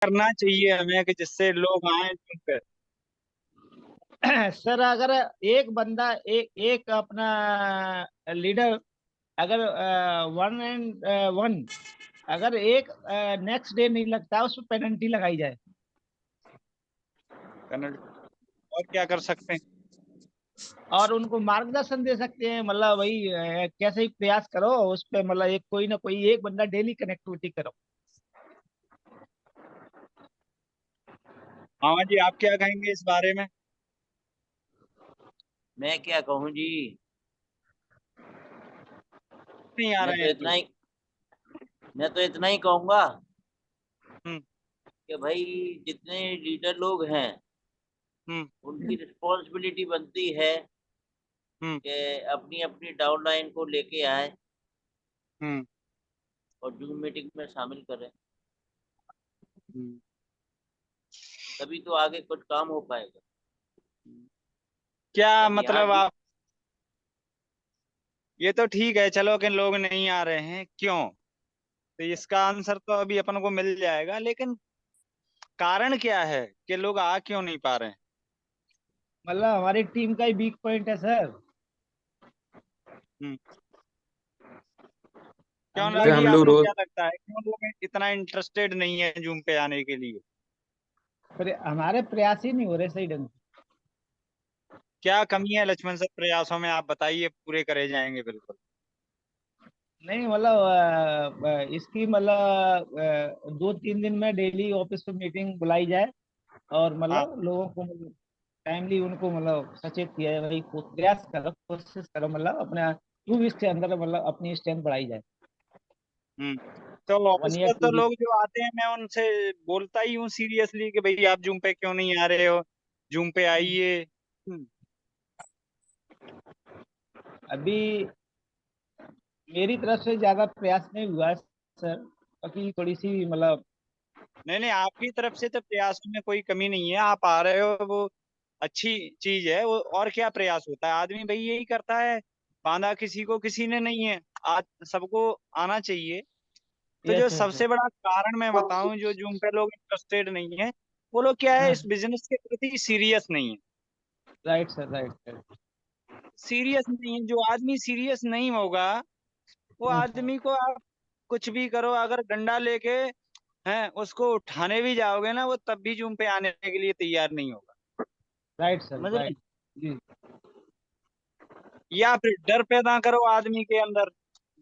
करना चाहिए हमें कि जिससे लोग आए जुम पे। सर अगर एक बंदा एक एक अपना लीडर अगर वन एंड वन अगर एक नेक्स्ट डे नहीं लगता उस पर पेनल्टी लगाई जाए। और क्या कर सकते हैं। और उनको मार्गदर्शन दे सकते हैं, मतलब वही कैसे ही प्रयास करो उस पे, मतलब एक कोई ना कोई एक बंदा डेली कनेक्टिविटी करो। हाँ जी, आप क्या कहेंगे इस बारे में। मैं क्या कहूँ जी। नहीं आ मैं रहे तो हैं इतना जो। ही मैं तो इतना ही कहूंगा हम्म। कि भाई जितने लीडर लोग हैं हम्म। उनकी रिस्पॉन्सिबिलिटी बनती है हम्म। कि अपनी अपनी डाउनलाइन को लेके आए हम्म। और जूम मीटिंग में शामिल करें, हम्म। तभी तो आगे कुछ काम हो पाएगा। क्या अब यहाँ मतलब आप, ये तो ठीक है चलो कि लोग नहीं आ रहे हैं क्यों, तो इसका आंसर तो अभी अपन को मिल जाएगा, लेकिन कारण क्या है कि लोग आ क्यों नहीं पा रहे हैं। मतलब हमारी टीम का ही वीक पॉइंट है सर। हम्म। क्यों हम ना लोग जी, हम लोग आपको रोज क्या लगता है क्यों लोग इतना इंटरेस्टेड नहीं है जूम पे आने के लिए। हमारे प्रयास ही नहीं हो रहे सही ढंग से। क्या कमी है लक्ष्मण सर प्रयासों में, आप बताइए, पूरे करे जाएंगे बिल्कुल। नहीं मतलब इसकी मतलब 2-3 दिन में डेली ऑफिस में मीटिंग बुलाई जाए और हाँ। मतलब लोगों को मतलब टाइमली उनको मतलब सचेत किया जाए, भाई प्रयास करो, कोशिश करो, मतलब अपना 2 वीक के अंदर मतलब अपनी स्ट्रेंथ बढ़ाई जाए। हम्म। तो वन ऑफिस ईयर पर टू तो वीक लोग जो आते हैं मैं उनसे बोलता ही हूँ सीरियसली कि भाई आप जूम पे क्यों नहीं आ रहे हो, जूम पे आइए। अभी मेरी तरफ से ज्यादा प्रयास नहीं हुआ है सर, बाकी थोड़ी सी मतलब। नहीं नहीं, आपकी तरफ से तो प्रयासों में कोई कमी नहीं है, आप आ रहे हो वो अच्छी चीज है वो। और क्या प्रयास होता है, आदमी भाई यही करता है, बांधा किसी को किसी ने नहीं है। आज सबको आना चाहिए। तो जो यस यस सबसे यस। बड़ा कारण मैं बताऊं जो जूम पे लोग इंटरेस्टेड नहीं है, वो लोग क्या है, हाँ इस बिजनेस के प्रति सीरियस नहीं है। Right sir, right right. Serious नहीं है, जो आदमी सीरियस नहीं होगा वो हाँ आदमी को आप कुछ भी करो, अगर डंडा लेके हैं उसको उठाने भी जाओगे ना, वो तब भी जूम पे आने के लिए तैयार नहीं होगा। राइट सर, समझ रहे राइट। हैं? जी। या फिर डर पैदा करो आदमी के अंदर,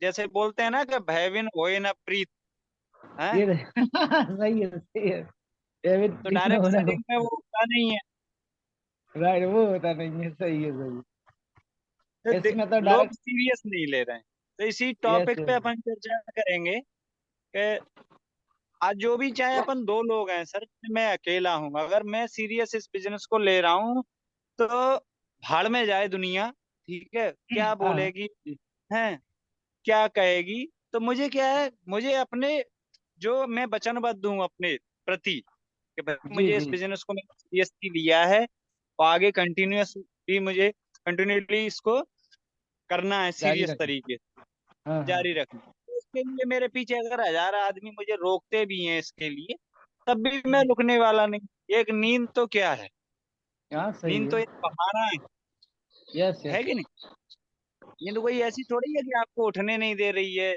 जैसे बोलते हैं ना कि भय बिन होए न प्रीत है। ये सही है, सही है। डेविड तो प्रीत डायरेक्ट होना को। सेलिंग में वो होता नहीं है। राइट, वो होता नहीं है, सही है, सही तो है। इसमें तो लोग डायरेक्ट। सीरियस नहीं ले रहे हैं। तो इसी यस टॉपिक पे यस। अपन चर्चा करेंगे कि आज जो भी चाहे, अपन दो लोग हैं सर, मैं अकेला हूँ, अगर मैं सीरियस इस बिजनेस को ले रहा हूँ तो भाड़ में जाए दुनिया, ठीक है, क्या हाँ बोलेगी है, क्या कहेगी। तो मुझे क्या है, मुझे अपने जो मैं वचनबद्ध हूँ अपने प्रति कि भाई जी मुझे इस जी। बिजनेस को मैंने सीरियसली लिया है और आगे कंटिन्यूस भी मुझे कंटिन्यूसली इसको करना है जारी सीरियस रखें। तरीके से, हाँ हाँ। जारी रखना। तो इसके लिए मेरे पीछे अगर 1000 आदमी मुझे रोकते भी हैं इसके लिए, तब भी मैं रुकने वाला नहीं। एक नींद तो क्या है, हाँ सही नींद तो है। एक बहाना यस है यस। कि नहीं। नींद कोई ऐसी थोड़ी है कि आपको उठने नहीं दे रही है।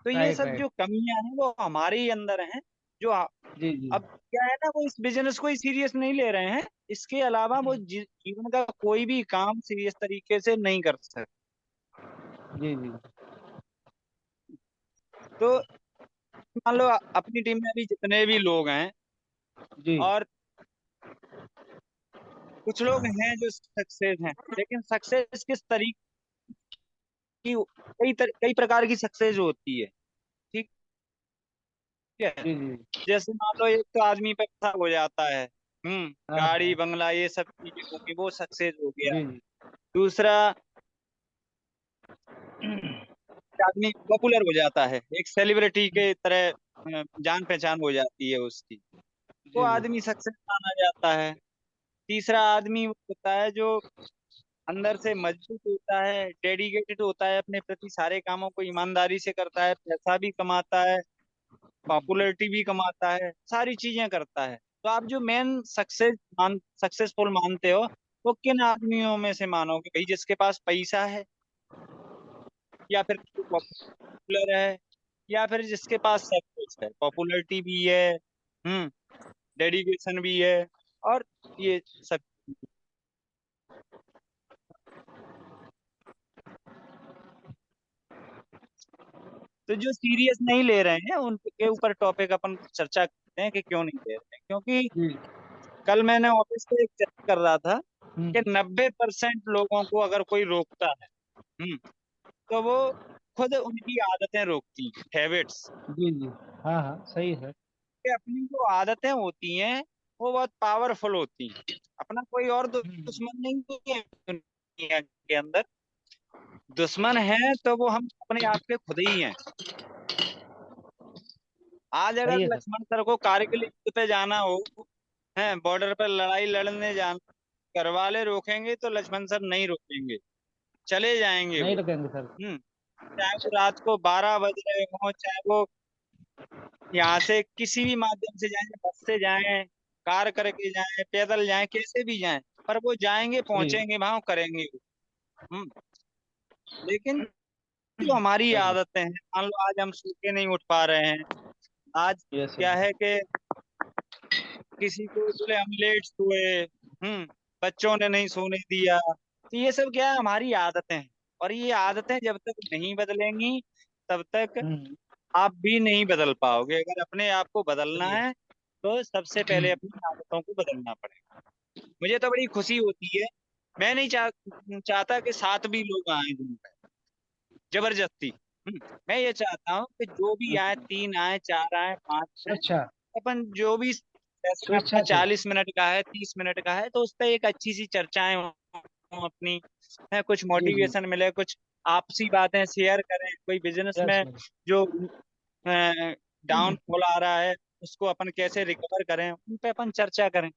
तो ये राइट सब राइट। जो कमियां हैं वो हमारे ही अंदर हैं, जो जी जी। अब क्या है ना, वो इस बिजनेस को ही सीरियस नहीं ले रहे हैं, इसके अलावा वो जीवन का कोई भी काम सीरियस तरीके से नहीं कर सकते। जी जी। तो मान लो अपनी टीम में अभी जितने भी लोग हैं, जी और कुछ लोग हैं जो सक्सेस हैं, लेकिन सक्सेस किस तरीके की, कई प्रकार की सक्सेस होती है, ठीक है। जी जी। जैसे मान लो एक तो आदमी पैसा हो जाता है, हाँ गाड़ी हाँ। बंगला ये सब चीजें होगी, वो सक्सेस हो गया। जी जी। दूसरा आदमी पॉपुलर हो जाता है, एक सेलिब्रिटी के तरह, जान पहचान हो जाती है उसकी, वो जी जी। आदमी सक्सेस माना जाता है। तीसरा आदमी वो होता है जो अंदर से मजबूत होता है, डेडिकेटेड होता है, अपने प्रति सारे कामों को ईमानदारी से करता है, पैसा भी कमाता है, पॉपुलैरिटी भी कमाता है, सारी चीजें करता है। तो आप जो मेन सक्सेसफुल मानते हो, वो किन आदमियों में से मानोगे भाई? जिसके पास पैसा है, या फिर पॉपुलर है, या फिर जिसके पास सब कुछ है, पॉपुलैरिटी भी है, डेडिकेशन भी है, और ये सब। तो जो सीरियस नहीं ले रहे हैं उनके ऊपर टॉपिक अपन चर्चा करते हैं कि क्यों नहीं ले रहे हैं। क्योंकि जी। कल मैंने ऑफिस पे एक चर्चा कर रहा था कि हम्म, 90% लोगों को अगर कोई रोकता है, हम्म, तो वो खुद उनकी आदतें रोकती हैं, हैबिट्स। जी जी। हाँ हाँ, सही है। कि अपनी जो आदतें होती हैं वो बहुत पावरफुल होती हैं। अपना कोई और हम्म, दुश्मन नहीं है दुनिया के अंदर। दुश्मन है तो वो हम अपने आप के खुद ही हैं। आज अगर सही है सर। लक्ष्मण सर को कारगिल युद्ध पे जाना हो, है बॉर्डर पर लड़ाई लड़ने जाना, घर वाले रोकेंगे तो लक्ष्मण सर नहीं रोकेंगे, चले जाएंगे नहीं वो। रुकेंगे सर। हम्म चाहे वो रात को 12 बज रहे हो, चाहे वो यहाँ से किसी भी माध्यम से जाएं, बस से जाएं, कार करके जाएं, पैदल जाएं, कैसे भी जाएं, पर वो जाएंगे, जी। पहुंचेंगे वहां, करेंगे वो। हम्म लेकिन जो हमारी सही है। आदतें हैं, मान लो आज हम सो के नहीं उठ पा रहे हैं। आज यस क्या सर। है कि किसी को बोले हम लेट सोए, बच्चों ने नहीं सोने दिया, तो ये सब क्या है? हमारी आदतें हैं। और ये आदतें जब तक नहीं बदलेंगी, तब तक हम्म, आप भी नहीं बदल पाओगे। अगर अपने आप को बदलना सही है। है तो सबसे पहले हम्म, अपनी आदतों को बदलना पड़ेगा। मुझे तो बड़ी खुशी होती है। मैं नहीं चाहता कि 7 भी लोग आए जिम पे जबरदस्ती। मैं ये चाहता हूँ कि जो भी आए, हम्म, 3 आए, 4 आए, 5 आए, अच्छा। अपन जो भी सेशन अपना स्वेच्छा से। 40 मिनट का है, 30 मिनट का है, तो उस पर एक अच्छी सी चर्चाएं हों अपनी, है कुछ जी जी। मोटिवेशन मिले, कुछ आपसी बातें शेयर करें, कोई बिजनेस यस में सर। जो डाउनफॉल आ रहा है उसको अपन कैसे रिकवर करें, उन पे अपन चर्चा करें,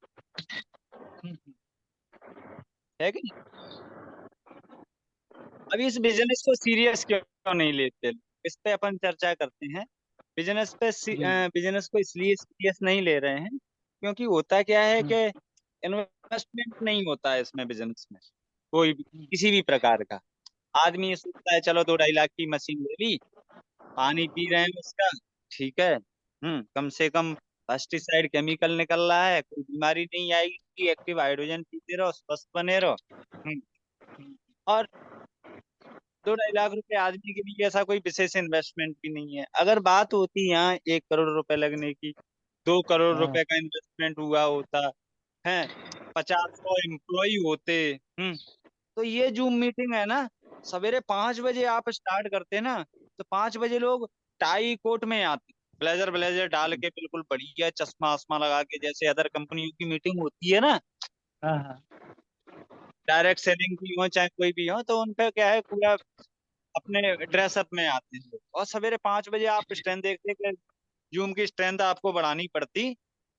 है कि नहीं? अभी इस बिजनेस को सीरियस क्यों नहीं लेते? इस पे अपन चर्चा करते हैं। जी। बिजनेस को इसलिए सीरियस नहीं ले रहे हैं क्योंकि होता क्या है हम्म, कि इन्वेस्टमेंट नहीं होता है इसमें, बिजनेस में कोई भी हम्म, किसी भी प्रकार का। आदमी ये सोचता है चलो 2-2.5 लाख की मशीन ले ली, पानी पी रहे हैं उसका, ठीक है, कम से कम पेस्टिसाइड केमिकल निकल रहा है, कोई बीमारी नहीं आएगी, एक्टिव हाइड्रोजन पीते रहो, स्वस्थ बने रहो। और 2-2.5 लाख रुपए आदमी के लिए ऐसा कोई विशेष इन्वेस्टमेंट भी नहीं है। अगर बात होती यहाँ 1 करोड़ रुपए लगने की, 2 करोड़ रुपए हाँ। का इन्वेस्टमेंट हुआ होता है, 50-100 एम्प्लॉय होते, हम्म तो ये जूम मीटिंग है ना, सवेरे 5 बजे आप स्टार्ट करते ना, तो 5 बजे लोग टाई कोट में आते, ब्लेजर ब्लेजर डाल के, बिल्कुल बढ़िया चश्मा आसमा लगा के, जैसे अदर कंपनियों की मीटिंग होती है ना, हाँ हाँ। डायरेक्ट सेलिंग की हो चाहे कोई भी हो, तो उनपे क्या है, पूरा अपने ड्रेसअप में आते हैं लोग। और सवेरे 5 बजे आप स्ट्रेंथ देखते कि जूम की स्ट्रेंथ आपको बढ़ानी पड़ती,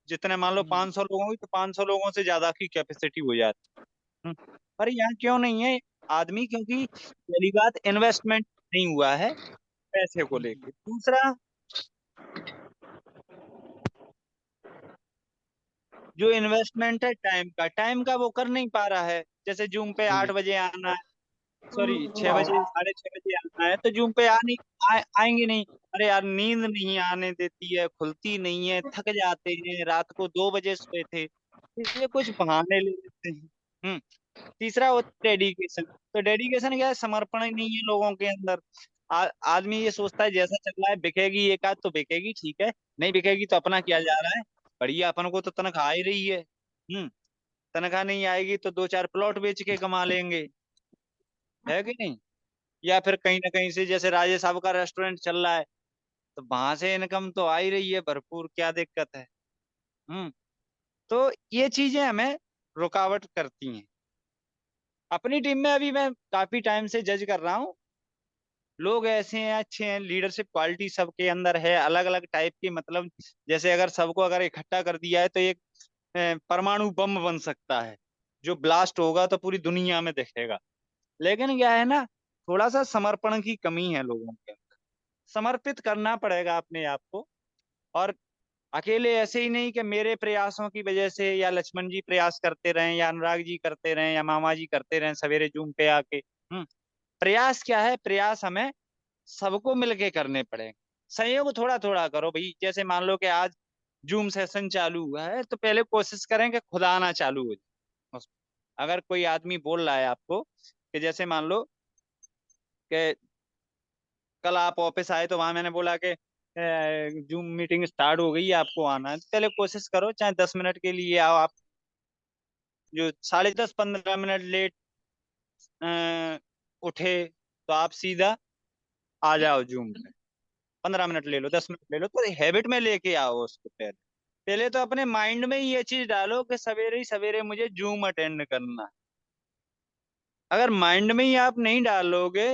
जितने मान लो हम्म, 500 लोगों की, तो 500 लोगों से ज्यादा की कैपेसिटी हो जाती। हम्म, पर यहाँ क्यों नहीं है आदमी? क्योंकि पहली बात, इन्वेस्टमेंट नहीं हुआ है पैसे को लेके। दूसरा, जो इन्वेस्टमेंट है टाइम का वो कर नहीं पा रहा है। जैसे जूम पे जी। 8 बजे आना है, सॉरी 6 बजे, 6:30 बजे आना है, तो जूम पे आएंगे नहीं। अरे यार, नींद नहीं आने देती है, खुलती नहीं है, थक जाते हैं, रात को 2 बजे सोए थे, इसलिए कुछ बहाने ले लेते हैं। तीसरा होता है डेडिकेशन। तो डेडिकेशन क्या है? समर्पण ही नहीं है लोगों के अंदर। आदमी ये सोचता है जैसा चल रहा है, बिकेगी एक आध तो बिकेगी, ठीक है, नहीं बिकेगी तो अपना किया जा रहा है, बढ़िया, अपन को तो तनख्वाह आ ही रही है। तनख्वाह नहीं आएगी तो 2-4 प्लॉट बेच के कमा लेंगे, है कि नहीं? या फिर कहीं ना कहीं से, जैसे राजेश साहब का रेस्टोरेंट चल रहा है, तो वहां से इनकम तो आ ही रही है भरपूर, क्या दिक्कत है? हम्म तो ये चीजें हमें रुकावट करती हैं। अपनी टीम में अभी मैं काफी टाइम से जज कर रहा हूँ, लोग ऐसे हैं, अच्छे हैं, लीडरशिप क्वालिटी सबके अंदर है, अलग अलग टाइप की, मतलब जैसे अगर सबको अगर इकट्ठा कर दिया है तो एक परमाणु बम बन सकता है, जो ब्लास्ट होगा तो पूरी दुनिया में दिखेगा। लेकिन क्या है ना, थोड़ा सा समर्पण की कमी है लोगों के अंदर। समर्पित करना पड़ेगा अपने आप को, और अकेले ऐसे ही नहीं कि मेरे प्रयासों की वजह से या लक्ष्मण जी प्रयास करते रहें या अनुराग जी करते रहें या मामा जी करते रहें सवेरे जूम पे आके। प्रयास क्या है, प्रयास हमें सबको मिलके करने पड़े। सहयोग थोड़ा थोड़ा करो भाई। जैसे मान लो कि आज जूम सेशन चालू हुआ है तो पहले कोशिश करें कि खुद आना चालू हो जाए उसमें। अगर कोई आदमी बोल रहा है आपको कि जैसे मान लो कि कल आप ऑफिस आए तो वहां मैंने बोला कि जूम मीटिंग स्टार्ट हो गई है, आपको आना है, तो पहले कोशिश करो चाहे 10 मिनट के लिए आओ। आप जो 10:30-15 मिनट लेट उठे तो आप सीधा आ जाओ जूम पे। 15 मिनट ले लो, 10 मिनट ले लो, तो हैबिट में लेके आओ उसको। पहले पहले तो अपने माइंड में ही ये चीज डालो कि सवेरे ही सवेरे मुझे जूम अटेंड करना है। अगर माइंड में ही आप नहीं डालोगे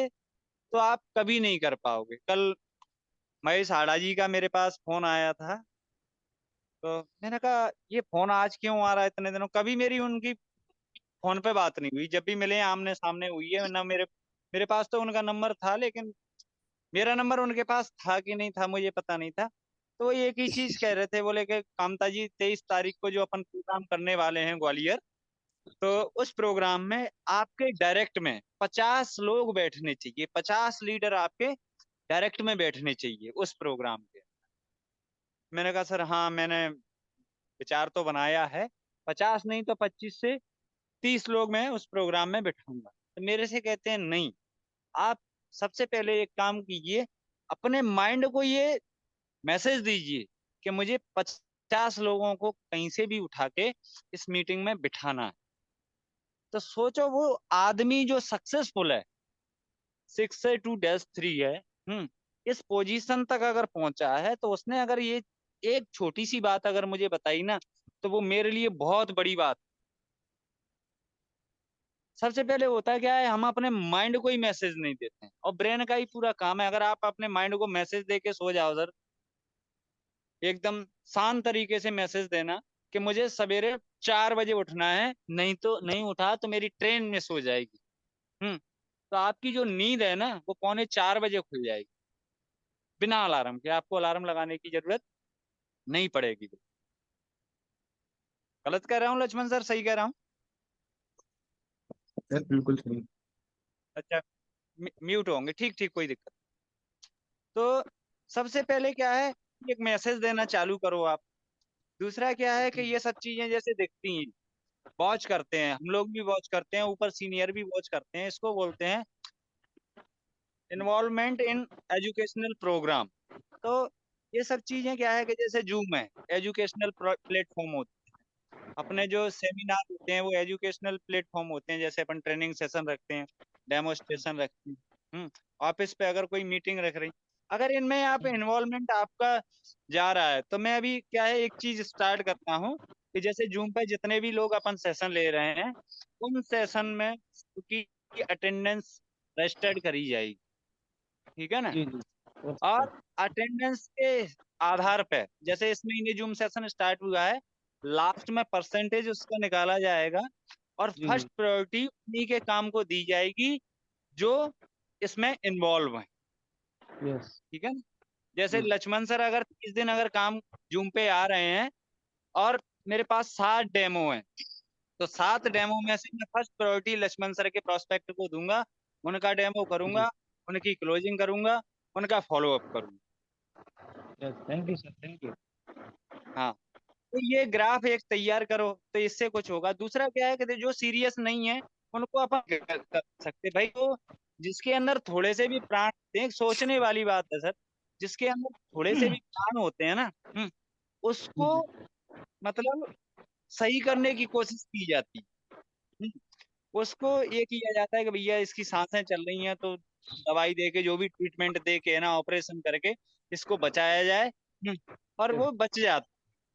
तो आप कभी नहीं कर पाओगे। कल महेश हाड़ा जी का मेरे पास फोन आया था, तो मैंने कहा ये फोन आज क्यों आ रहा है इतने दिनों, कभी मेरी उनकी फोन पे बात नहीं हुई। जब भी मिले आमने सामने हुई है ना। मेरे मेरे पास तो उनका नंबर था, लेकिन मेरा नंबर उनके पास था कि नहीं था मुझे पता नहीं था। तो वो एक ही चीज कह रहे थे, बोले कि कामता जी 23 तारीख को जो अपन प्रोग्राम करने वाले हैं ग्वालियर, तो उस प्रोग्राम में आपके डायरेक्ट में 50 लोग बैठने चाहिए, 50 लीडर आपके डायरेक्ट में बैठने चाहिए उस प्रोग्राम के। मैंने कहा सर हाँ, मैंने विचार तो बनाया है, 50 नहीं तो 25 से 30 लोग मैं उस प्रोग्राम में बिठाऊंगा। तो मेरे से कहते हैं नहीं, आप सबसे पहले एक काम कीजिए, अपने माइंड को ये मैसेज दीजिए कि मुझे 50 लोगों को कहीं से भी उठा के इस मीटिंग में बिठाना है। तो सोचो वो आदमी जो सक्सेसफुल है, 6 से 2-3 है, इस पोजीशन तक अगर पहुंचा है, तो उसने अगर ये एक छोटी सी बात अगर मुझे बताई ना, तो वो मेरे लिए बहुत बड़ी बात। सबसे पहले होता है क्या है, हम अपने माइंड को ही मैसेज नहीं देते हैं, और ब्रेन का ही पूरा काम है। अगर आप अपने माइंड को मैसेज दे के सो जाओ सर, एकदम शांत तरीके से मैसेज देना कि मुझे सवेरे 4 बजे उठना है, नहीं तो नहीं उठा तो मेरी ट्रेन मिस हो जाएगी। तो आपकी जो नींद है ना वो 3:45 बजे खुल जाएगी, बिना अलार्म के। आपको अलार्म लगाने की जरूरत नहीं पड़ेगी। गलत कह रहा हूँ लक्ष्मण सर, सही कह रहा हूँ? सर बिल्कुल सही। अच्छा, म्यूट होंगे, ठीक ठीक, कोई दिक्कत। तो सबसे पहले क्या है, एक मैसेज देना चालू करो आप। दूसरा क्या है कि ये सब चीजें जैसे दिखती हैं, वॉच करते हैं, हम लोग भी वॉच करते हैं, ऊपर सीनियर भी वॉच करते हैं, इसको बोलते हैं इन्वॉल्वमेंट इन एजुकेशनल प्रोग्राम। तो ये सब चीजें क्या है कि जैसे जूम है, एजुकेशनल प्लेटफॉर्म होते हैं, अपने जो सेमिनार होते हैं वो एजुकेशनल प्लेटफॉर्म होते हैं। जैसे अपन ट्रेनिंग सेशन रखते हैं, डेमोस्ट्रेशन रखते हैं, ऑफिस पे अगर कोई मीटिंग रख रही, अगर इनमें आप इन्वॉल्वमेंट आपका जा रहा है, तो मैं अभी क्या है एक चीज स्टार्ट करता हूँ कि जैसे जूम पे जितने भी लोग अपन सेशन ले रहे हैं, उन सेशन में उनकी अटेंडेंस रजिस्टर्ड करी जाएगी, ठीक है ना। जी जी। और अटेंडेंस के आधार पे, जैसे इस महीने जूम सेशन स्टार्ट हुआ है, लास्ट में परसेंटेज उसका निकाला जाएगा, और जी जी। फर्स्ट प्रायोरिटी उन्हीं के काम को दी जाएगी जो इसमें इन्वॉल्व है, यस। ठीक है ना। जैसे जी लक्ष्मण सर अगर 30 दिन अगर काम जूम पे आ रहे हैं, और मेरे पास 7 डेमो हैं, तो 7 डेमो में से मैं फर्स्ट प्रायोरिटी लक्ष्मण सर के प्रोस्पेक्ट को दूंगा, उनका डेमो जी। करूंगा, उनकी क्लोजिंग करूंगा, उनका फॉलो अप करूंगा। Yes, thank you sir, thank you. हाँ, तो ये ग्राफ एक तैयार करो, तो इससे कुछ होगा। दूसरा क्या है कि जो सीरियस नहीं है उनको अपन कर सकते भाई, तो जिसके अंदर थोड़े से भी प्राण होते हैं, एक सोचने वाली बात है सर, जिसके अंदर थोड़े से भी प्राण होते हैं ना, जी उसको जी। मतलब सही करने की कोशिश की जाती है। उसको ये किया जाता है कि भैया इसकी सांसें चल रही हैं, तो दवाई दे के जो भी ट्रीटमेंट दे के ना, ऑपरेशन करके इसको बचाया जाए। और यस। वो बच जाता।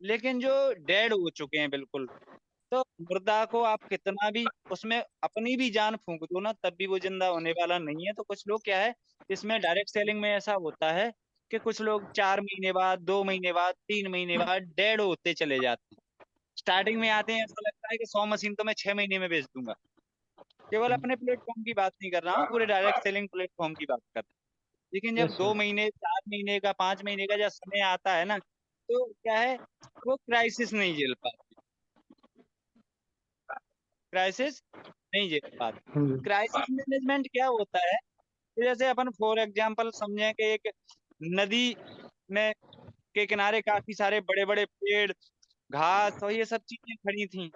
लेकिन जो डेड हो चुके हैं बिल्कुल, तो मुर्दा को आप कितना भी उसमें अपनी भी जान फूंक दो ना, तब भी वो जिंदा होने वाला नहीं है। तो कुछ लोग क्या है, इसमें डायरेक्ट सेलिंग में ऐसा होता है कि कुछ लोग 4 महीने बाद, 2 महीने बाद, 3 महीने बाद डेड होते चले जाते हैं। स्टार्टिंग में आते हैं, ऐसा लगता है कि 100 मशीन तो मैं 6 महीने में बेच दूंगा। केवल अपने प्लेटफॉर्म की बात नहीं कर रहा हूँ, पूरे डायरेक्ट सेलिंग प्लेटफॉर्म की बात कर रहा हूँ। लेकिन जब यस दो सर। महीने 4 महीने का, 5 महीने का जब समय आता है ना, तो क्या है, वो क्राइसिस नहीं झेल पाती, क्राइसिस नहीं झेल पाती। क्राइसिस मैनेजमेंट क्या होता है कि जैसे अपन फॉर एग्जांपल समझें कि एक नदी में के किनारे काफी सारे बड़े बड़े पेड़, घास और ये सब चीजें खड़ी थी।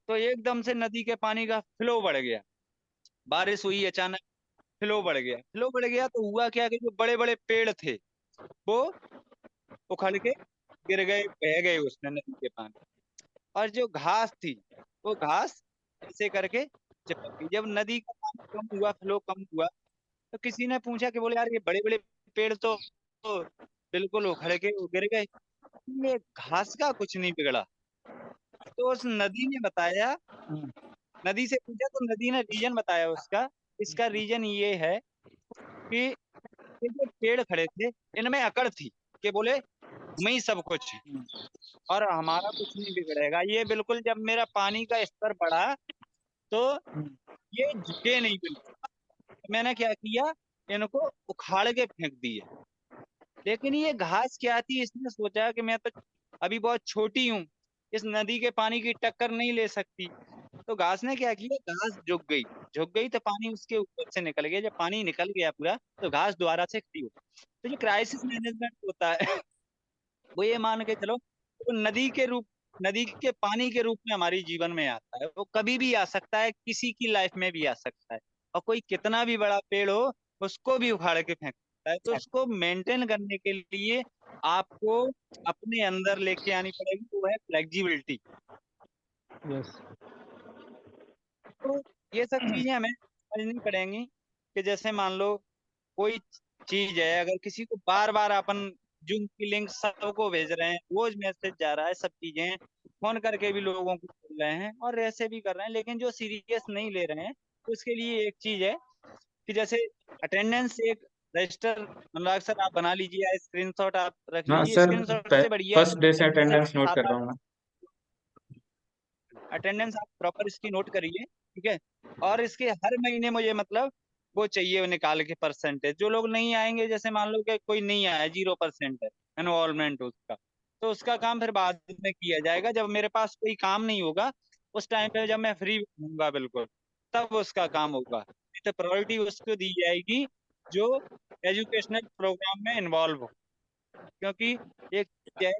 तो एकदम से नदी के पानी का फ्लो बढ़ गया, बारिश हुई अचानक, फ्लो बढ़ गया, फ्लो बढ़ गया तो हुआ क्या कि जो बड़े बड़े पेड़ थे वो उखड़ के गिर गए, बह गए उसमें नदी के पानी। और जो घास थी वो घास ऐसे करके चिपक गई। जब नदी का पानी कम हुआ, फ्लो कम हुआ, तो किसी ने पूछा कि बोले यार ये बड़े बड़े पेड़ तो बिल्कुल उखड़ के गिर गए, ये घास का कुछ नहीं बिगड़ा। तो उस नदी ने बताया, नदी से पूछा तो नदी ने रीजन बताया उसका, इसका रीजन ये है कि ये जो पेड़ खड़े थे इनमें अकड़ थी कि बोले मैं ही सब कुछ है और हमारा कुछ नहीं बिगड़ेगा। ये बिल्कुल जब मेरा पानी का स्तर बढ़ा तो ये झुके नहीं बिल्कुल। मैंने क्या किया, इनको उखाड़ के फेंक दिया। लेकिन ये घास क्या थी, इसने सोचा कि मैं तो अभी बहुत छोटी हूँ, इस नदी के पानी की टक्कर नहीं ले सकती। तो घास ने क्या किया, घास झुक गई, झुक गई तो पानी उसके ऊपर से निकल गया। जब पानी निकल गया पूरा तो घास दोबारा से खड़ी हो। तो जो क्राइसिस मैनेजमेंट होता है वो ये मान के चलो, वो नदी के पानी के रूप में हमारी जीवन में आता है। वो कभी भी आ सकता है, किसी की लाइफ में भी आ सकता है, और कोई कितना भी बड़ा पेड़ हो उसको भी उखाड़ के फेंक सकता है। तो उसको मेंटेन करने के लिए आपको अपने अंदर लेके आनी पड़ेगी, वो है फ्लेक्सिबिलिटी। यस। तो ये सब चीजें हमें समझनी पड़ेंगी कि जैसे मान लो कोई चीज है, अगर किसी को बार बार अपन जूम की लिंक सबको भेज रहे हैं, रोज मैसेज जा रहा है, सब चीजें हैं, फोन करके भी लोगों को बोल रहे हैं और ऐसे भी कर रहे हैं, लेकिन जो सीरियस नहीं ले रहे हैं, तो उसके लिए एक चीज है कि जैसे अटेंडेंस एक रजिस्टर, अनुराग सर आप बना लीजिए या स्क्रीनशॉट आप रख हाँ लीजिए। सर, स्क्रीनशॉट से बढ़िया फर्स्ट डे से जैसे अटेंडेंस नोट कर 7-8 रहा हूँ मैं। अटेंडेंस आप प्रॉपर इसकी नोट करिए, ठीक है। और इसके हर महीने मुझे मतलब वो चाहिए, वो निकाल के परसेंटेज। जो लोग नहीं आएंगे, जैसे मान लो कि कोई नहीं आया, 0% है एनरोलमेंट उसका, तो उसका काम फिर बाद में किया जाएगा जब मेरे पास कोई काम नहीं होगा। उस टाइम पे जब मैं फ्री होऊंगा बिल्कुल, तब उसका काम होगा। तो प्रायोरिटी उसको दी जाएगी जो एजुकेशनल प्रोग्राम में इन्वॉल्व हो। क्योंकि एक चीज़ है,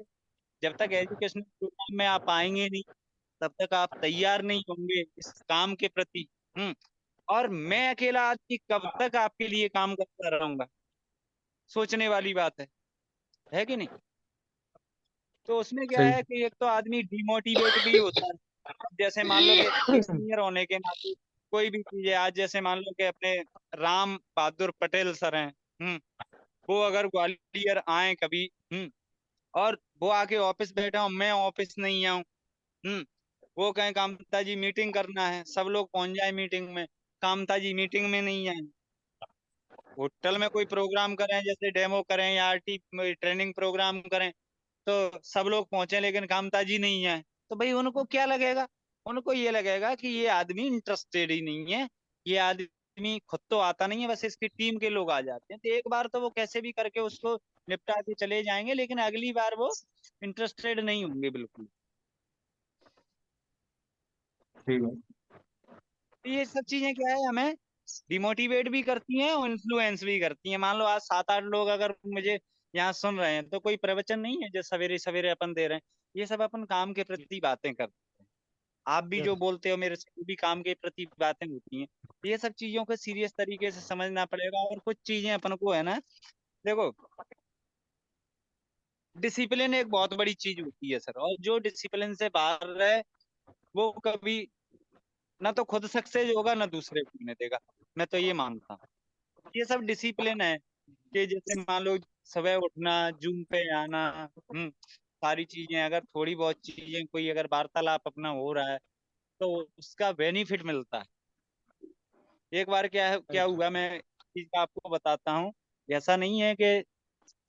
जब तक एजुकेशनल प्रोग्राम में आप आएंगे नहीं तब तक आप तैयार नहीं होंगे इस काम के प्रति। और मैं अकेला आदमी कब तक आपके लिए काम करता रहूंगा, सोचने वाली बात है कि नहीं। तो उसमें क्या सही। है कि एक तो आदमी डिमोटिवेट भी होता है। अब जैसे मान लो कि एक सीनियर होने के नाते कोई भी चीज है, आज जैसे मान लो कि अपने राम बहादुर पटेल सर हैं, वो अगर ग्वालियर आए कभी, और वो आके ऑफिस बैठा हूँ, मैं ऑफिस नहीं आऊं, वो कहें कामता जी मीटिंग करना है, सब लोग पहुंच जाए मीटिंग में, कामता जी मीटिंग में नहीं आए। होटल में कोई प्रोग्राम करें, जैसे डेमो करें या आरटी ट्रेनिंग प्रोग्राम करें, तो सब लोग पहुंचे लेकिन कामता जी नहीं आए, तो भाई उनको क्या लगेगा, उनको ये लगेगा कि ये आदमी इंटरेस्टेड ही नहीं है, ये आदमी खुद तो आता नहीं है, बस इसकी टीम के लोग आ जाते हैं। तो एक बार तो वो कैसे भी करके उसको निपटा के चले जाएंगे, लेकिन अगली बार वो इंटरेस्टेड नहीं होंगे बिल्कुल। ठीक है। तो ये सब चीजें क्या है, हमें डिमोटिवेट भी करती हैं और इन्फ्लुएंस भी करती हैं। मान लो आज 7-8 लोग अगर मुझे यहाँ सुन रहे हैं, तो कोई प्रवचन नहीं है जो सवेरे सवेरे अपन दे रहे हैं, ये सब अपन काम के प्रति बातें करते हैं। आप भी जो यस। बोलते हो मेरे से, वो भी काम के प्रति बातें होती हैं। ये सब चीजों को सीरियस तरीके से समझना पड़ेगा। और कुछ चीजें अपन को है ना, देखो, डिसिप्लिन एक बहुत बड़ी चीज होती है सर, और जो डिसिप्लिन से बाहर है वो कभी ना तो खुद सक्सेस होगा ना दूसरे को होने देगा। मैं तो ये मानता हूँ ये सब डिसिप्लिन है कि जैसे मान लो सुबह उठना, जूम पे आना, सारी चीजें, अगर थोड़ी बहुत चीजें कोई अगर वार्तालाप अपना हो रहा है तो उसका बेनिफिट मिलता है। एक बार क्या है, क्या हुआ, मैं इस चीज का आपको बताता हूँ। ऐसा नहीं है कि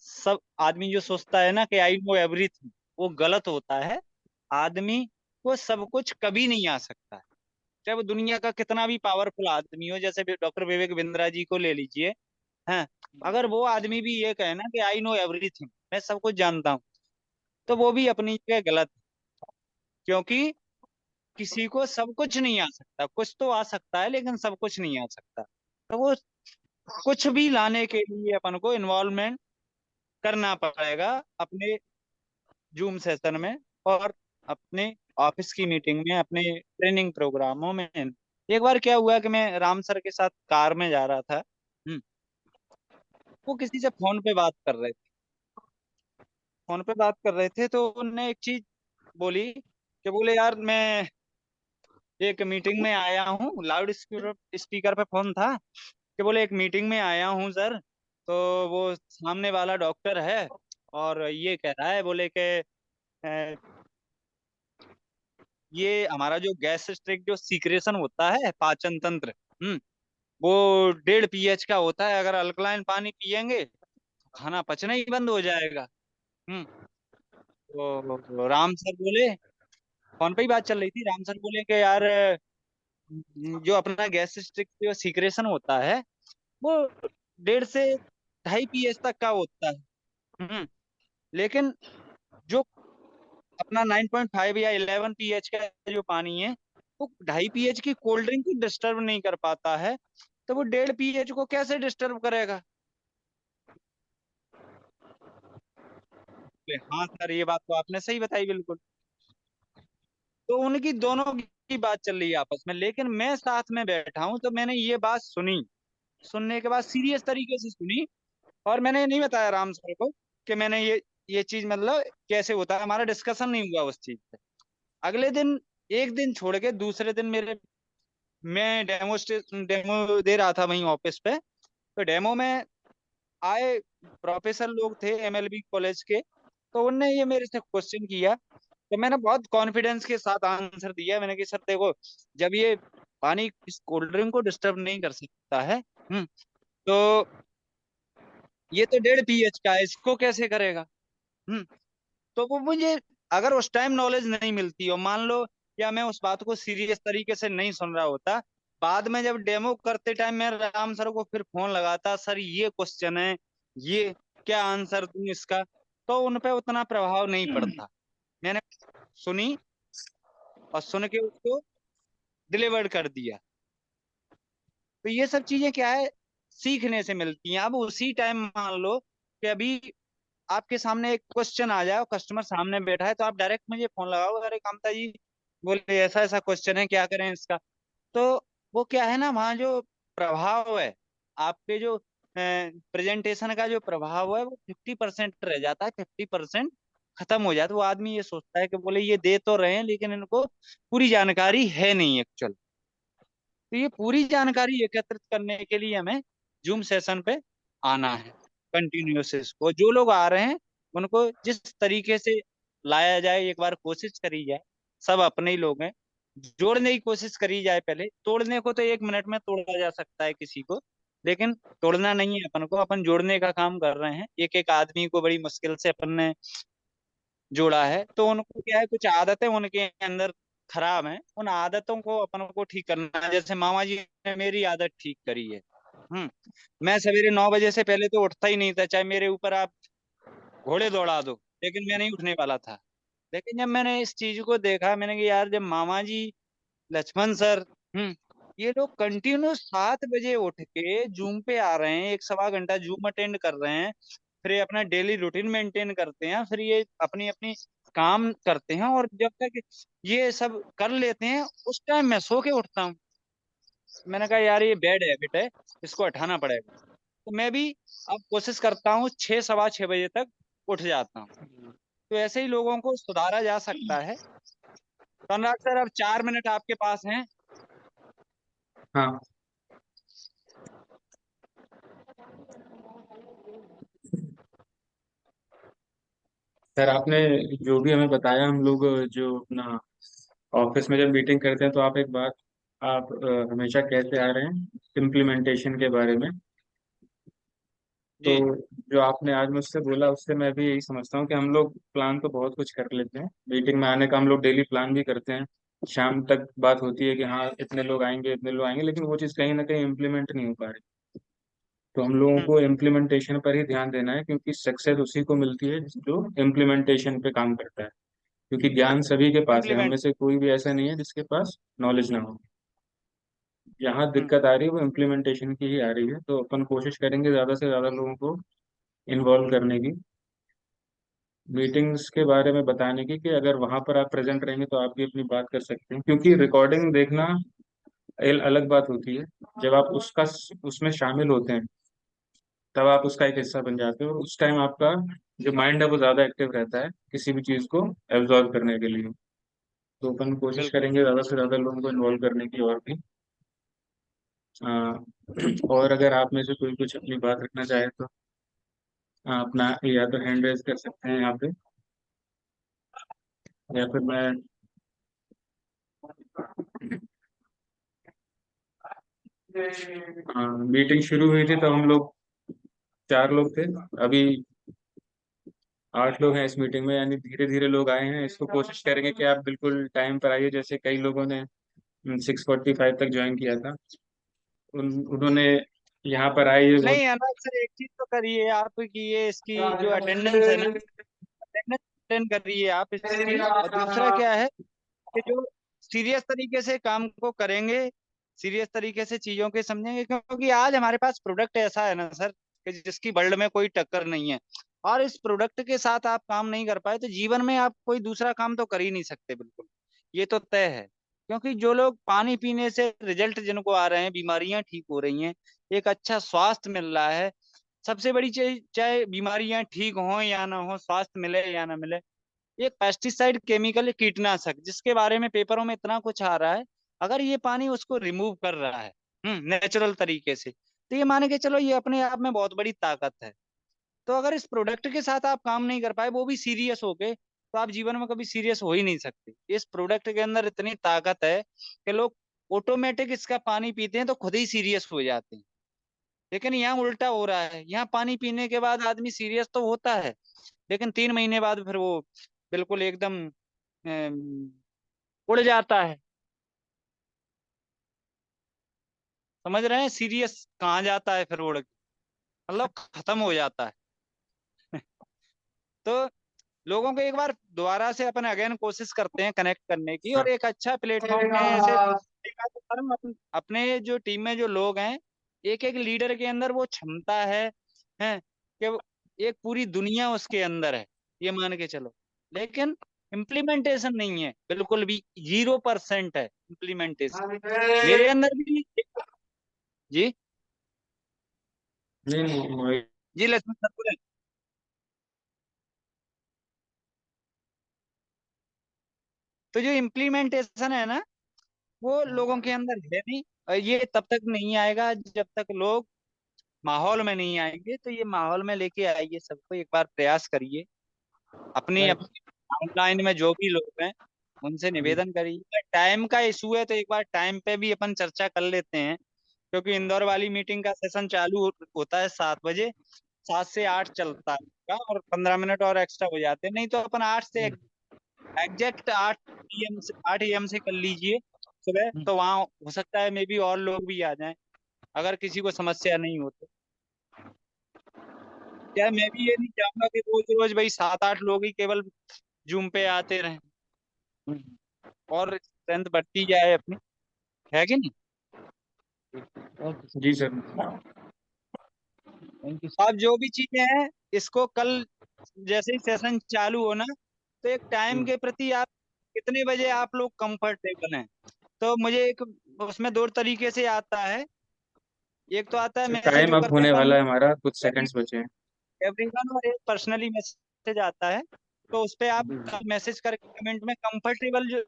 सब आदमी जो सोचता है ना कि आई नो एवरीथिंग, वो गलत होता है। आदमी को सब कुछ कभी नहीं आ सकता है, चाहे वो दुनिया का कितना भी पावरफुल आदमी हो। जैसे डॉक्टर विवेक बिंद्रा जी को ले लीजिए, हैं, अगर वो आदमी भी ये कहे ना कि आई नो एवरीथिंग, मैं सब कुछ जानता हूँ, तो वो भी अपनी जगह गलत है। क्योंकि किसी को सब कुछ नहीं आ सकता, कुछ तो आ सकता है लेकिन सब कुछ नहीं आ सकता। तो वो कुछ भी लाने के लिए अपन को इन्वॉल्वमेंट करना पड़ेगा अपने जूम सेशन में, और अपने ऑफिस की मीटिंग में, अपने ट्रेनिंग प्रोग्रामों में। एक बार क्या हुआ कि मैं राम सर के साथ कार में जा रहा था। वो किसी से फोन पे बात कर रहे थे। फोन पे बात कर रहे थे तो उनने एक चीज बोली कि बोले यार मैं एक मीटिंग में आया हूँ, लाउड स्पीकर स्पीकर पे फोन था, कि बोले एक मीटिंग में आया हूँ सर। तो वो सामने वाला डॉक्टर है और ये कह रहा है, बोले कि अ, ये हमारा जो गैस्ट्रिक जो सीक्रेशन होता है, पाचन तंत्र, वो 1.5 pH का होता है। अगर अल्कलाइन पानी पियेंगे तो खाना पचना ही बंद हो जाएगा। हम्म तो राम सर बोले, फोन पे ही बात चल रही थी, राम सर बोले कि यार जो अपना गैस्ट्रिक जो सीक्रेशन होता है वो 1.5 से 2.5 pH तक का होता है। लेकिन जो अपना 9.5 या 11 pH का जो पानी है, वो 2.5 pH की कोल्ड ड्रिंक को डिस्टर्ब नहीं कर पाता है। तो वो 1.5 pH को कैसे डिस्टर्ब करेगा? बोले, हाँ सर ये बात तो आपने सही बताई बिल्कुल। तो उनकी दोनों की बात चल रही है आपस में, लेकिन मैं साथ में बैठा हूं तो मैंने ये बात सुनी। सुनने के बाद सीरियस तरीके से सुनी, और मैंने नहीं बताया राम सर को कि मैंने ये चीज मतलब कैसे होता है। हमारा डिस्कशन नहीं हुआ उस चीज पे। अगले दिन, एक दिन छोड़ के दूसरे दिन मेरे, मैं डेमो दे रहा था वहीं ऑफिस पे। तो डेमो में आए प्रोफेसर लोग थे एमएलबी कॉलेज के। तो उनने ये मेरे से क्वेश्चन किया, तो मैंने बहुत कॉन्फिडेंस के साथ आंसर दिया। मैंने कि सर देखो, जब ये पानी इस कोल्ड ड्रिंक को डिस्टर्ब नहीं कर सकता है, तो ये तो 1.5 pH का है, इसको कैसे करेगा? हम्म तो वो मुझे, अगर उस टाइम नॉलेज नहीं मिलती और मान लो या मैं उस बात को सीरियस तरीके से नहीं सुन रहा होता, बाद में जब डेमो करते टाइम मैं राम सर को फिर फोन लगाता, सर ये क्वेश्चन है, ये क्या आंसर दूं इसका, तो उन पे उतना प्रभाव नहीं पड़ता। मैंने सुनी और सुन के उसको डिलीवर कर दिया। तो ये सब चीजें क्या है, सीखने से मिलती हैं। अब उसी टाइम मान लो कि अभी आपके सामने एक क्वेश्चन आ जाए, कस्टमर सामने बैठा है, तो आप डायरेक्ट मुझे फोन लगाओ, अरे कामता जी बोले ऐसा ऐसा क्वेश्चन है, क्या करें इसका। तो वो क्या है ना, वहाँ जो प्रभाव है, आपके जो प्रेजेंटेशन का जो प्रभाव है, वो 50% रह जाता है, 50% खत्म हो जाता है। वो आदमी ये सोचता है कि बोले ये दे तो रहे हैं लेकिन इनको पूरी जानकारी है नहीं एक्चुअल। तो ये पूरी जानकारी एकत्रित करने के लिए हमें जूम सेशन पे आना है कंटिन्यूस। इसको जो लोग आ रहे हैं उनको जिस तरीके से लाया जाए, एक बार कोशिश करी जाए। सब अपने ही लोग हैं, जोड़ने की कोशिश करी जाए। पहले तोड़ने को तो 1 मिनट में तोड़ा जा सकता है किसी को, लेकिन तोड़ना नहीं है अपन को, अपन जोड़ने का काम कर रहे हैं। एक एक आदमी को बड़ी मुश्किल से अपन ने जोड़ा है। तो उनको क्या है, कुछ आदतें उनके अंदर खराब हैं, उन आदतों को अपन को ठीक करना है। जैसे मामा जी ने मेरी आदत ठीक करी है। हम्म मैं सवेरे 9 बजे से पहले तो उठता ही नहीं था, चाहे मेरे ऊपर आप घोड़े दौड़ा दो, लेकिन मैं नहीं उठने वाला था। लेकिन जब मैंने इस चीज को देखा, मैंने कहा यार जब मामा जी, लक्ष्मण सर, ये लोग कंटिन्यू 7 बजे उठ के जूम पे आ रहे हैं, 1 सवा घंटा जूम अटेंड कर रहे हैं, फिर ये अपना डेली रूटीन मेंटेन करते हैं, फिर ये अपनी अपनी काम करते हैं, और जब तक ये सब कर लेते हैं उस टाइम मैं सो के उठता हूँ। मैंने कहा यार ये बैड हैबिट है, इसको हटाना पड़ेगा। तो मैं भी अब कोशिश करता हूँ 6 सवा 6 बजे तक उठ जाता हूँ। तो ऐसे ही लोगों को सुधारा जा सकता है। तो अनुराग सर, अब 4 मिनट आपके पास हैं। हाँ सर, आपने जो भी हमें बताया, हम लोग जो अपना ऑफिस में जब मीटिंग करते हैं तो आप एक बात, आप हमेशा कहते आ रहे हैं इम्प्लीमेंटेशन के बारे में। तो जी जो आपने आज मुझसे बोला उससे मैं भी यही समझता हूँ कि हम लोग प्लान तो बहुत कुछ कर लेते हैं, मीटिंग में आने का हम लोग डेली प्लान भी करते हैं। शाम तक बात होती है कि हाँ इतने लोग आएंगे इतने लोग आएंगे, लेकिन वो चीज़ कहीं ना कहीं इम्प्लीमेंट नहीं हो पा रही। तो हम लोगों को इम्प्लीमेंटेशन पर ही ध्यान देना है, क्योंकि सक्सेस उसी को मिलती है जो इम्प्लीमेंटेशन पे काम करता है। क्योंकि ज्ञान सभी के पास है, हम में इम्प्लीमेंट। से कोई भी ऐसा नहीं है जिसके पास नॉलेज ना हो। यहाँ दिक्कत आ रही है वो इम्प्लीमेंटेशन की ही आ रही है, तो अपन कोशिश करेंगे ज़्यादा से ज़्यादा लोगों को इन्वॉल्व करने की, मीटिंग्स के बारे में बताने की, कि अगर वहां पर आप प्रेजेंट रहेंगे तो आप भी अपनी बात कर सकते हैं। क्योंकि रिकॉर्डिंग देखना अलग बात होती है, जब आप उसका उसमें शामिल होते हैं तब आप उसका एक हिस्सा बन जाते हो, और उस टाइम आपका जो माइंड है वो ज़्यादा एक्टिव रहता है किसी भी चीज़ को एब्जॉर्व करने के लिए। तो अपन कोशिश बिल्कुल। करेंगे ज़्यादा से ज़्यादा लोगों को इन्वॉल्व करने की। और भी और अगर आप में से कोई कुछ अपनी बात रखना चाहे तो अपना या तो हैंड रेज कर सकते हैं यहाँ पे, या फिर मैं मीटिंग शुरू हुई थी तब हम लोग 4 लोग थे, अभी 8 लोग हैं इस मीटिंग में, यानी धीरे धीरे लोग आए हैं। इसको कोशिश करेंगे कि आप बिल्कुल टाइम पर आइए, जैसे कई लोगों ने 6:45 तक ज्वाइन किया था, उन्होंने यहाँ पर आए ये बहुत। नहीं अनब सर, एक चीज तो करिए आप कि ये इसकी जो अटेंडेंस है ना, अटेंडेंस अटेंड करिए आप इसकी। और दूसरा क्या है कि जो सीरियस तरीके से काम को करेंगे, सीरियस तरीके से चीजों के समझेंगे, क्योंकि आज हमारे पास प्रोडक्ट ऐसा है ना सर कि जिसकी वर्ल्ड में कोई टक्कर नहीं है। और इस प्रोडक्ट के साथ आप काम नहीं कर पाए तो जीवन में आप कोई दूसरा काम तो कर ही नहीं सकते, बिल्कुल ये तो तय है। क्योंकि जो लोग पानी पीने से रिजल्ट जिनको आ रहे हैं, बीमारियां ठीक हो रही हैं, एक अच्छा स्वास्थ्य मिल रहा है, सबसे बड़ी चीज, चाहे बीमारियां ठीक हों या ना हो, स्वास्थ्य मिले या ना मिले, एक पेस्टिसाइड केमिकल कीटनाशक जिसके बारे में पेपरों में इतना कुछ आ रहा है, अगर ये पानी उसको रिमूव कर रहा है नेचुरल तरीके से, तो ये मान के चलो ये अपने आप में बहुत बड़ी ताकत है। तो अगर इस प्रोडक्ट के साथ आप काम नहीं कर पाए, वो भी सीरियस होके, तो आप जीवन में कभी सीरियस हो ही नहीं सकते। इस प्रोडक्ट के अंदर इतनी ताकत है कि लोग ऑटोमेटिक इसका पानी पीते हैं तो खुद ही सीरियस हो जाते हैं। लेकिन यहाँ उल्टा हो रहा है, यहाँ पानी पीने के बाद आदमी सीरियस तो होता है, लेकिन 3 महीने बाद फिर वो बिल्कुल एकदम अम, उड़ जाता है। समझ रहे हैं, सीरियस कहाँ जाता है फिर उड़ के, मतलब खत्म हो जाता है। तो लोगों को एक बार दोबारा से अपन अगेन कोशिश करते हैं कनेक्ट करने की, और एक अच्छा प्लेटफॉर्म में ऐसे देखा तो सर, अपने जो टीम में जो लोग हैं, एक एक लीडर के अंदर वो क्षमता है कि एक पूरी दुनिया उसके अंदर है, ये मान के चलो। लेकिन इम्प्लीमेंटेशन नहीं है, बिल्कुल भी 0% है इम्प्लीमेंटेशन मेरे अंदर भी। जी। नहीं नहीं, जी लक्ष्मण सर बोले। तो जो इम्प्लीमेंटेशन है ना, वो लोगों के अंदर है नहीं, और ये तब तक नहीं आएगा जब तक लोग माहौल में नहीं आएंगे। तो ये माहौल में लेके आइए, सबको एक बार प्रयास करिए, अपनी मैं अपनी ऑनलाइन में जो भी लोग हैं उनसे निवेदन करिए। टाइम का इशू है तो एक बार टाइम पे भी अपन चर्चा कर लेते हैं, क्योंकि इंदौर वाली मीटिंग का सेशन चालू होता है 7 बजे, 7 से 8 चलता है का, और 15 मिनट और एक्स्ट्रा हो जाते हैं। नहीं तो अपन 8 से एग्जैक्ट 8 PM से 8 AM से कर लीजिए सुबह, तो वहाँ हो सकता है मे बी और लोग भी आ जाएं, अगर किसी को समस्या नहीं हो तो। क्या मैं भी ये नहीं चाहूंगा कि रोज रोज भाई 7 8 लोग ही केवल जूम पे आते रहें, और स्ट्रेंथ बढ़ती जाए अपनी, है कि नहीं। Okay ji sir. Thank you. अब जो भी चीजें हैं इसको कल जैसे ही सेशन चालू हो ना, तो एक टाइम के प्रति आप कितने बजे आप लोग कंफर्टेबल हैं, तो मुझे एक उसमें 2 तरीके से आता है। एक तो आता है मैसेज टाइम अप करके होने अपन वाला है, हमारा कुछ सेकंड्स बचे हैं। एवरीवन, और एक पर्सनली मैसेज आता है। तो उस पे आप मैसेज करके कमेंट में कंफर्टेबल जो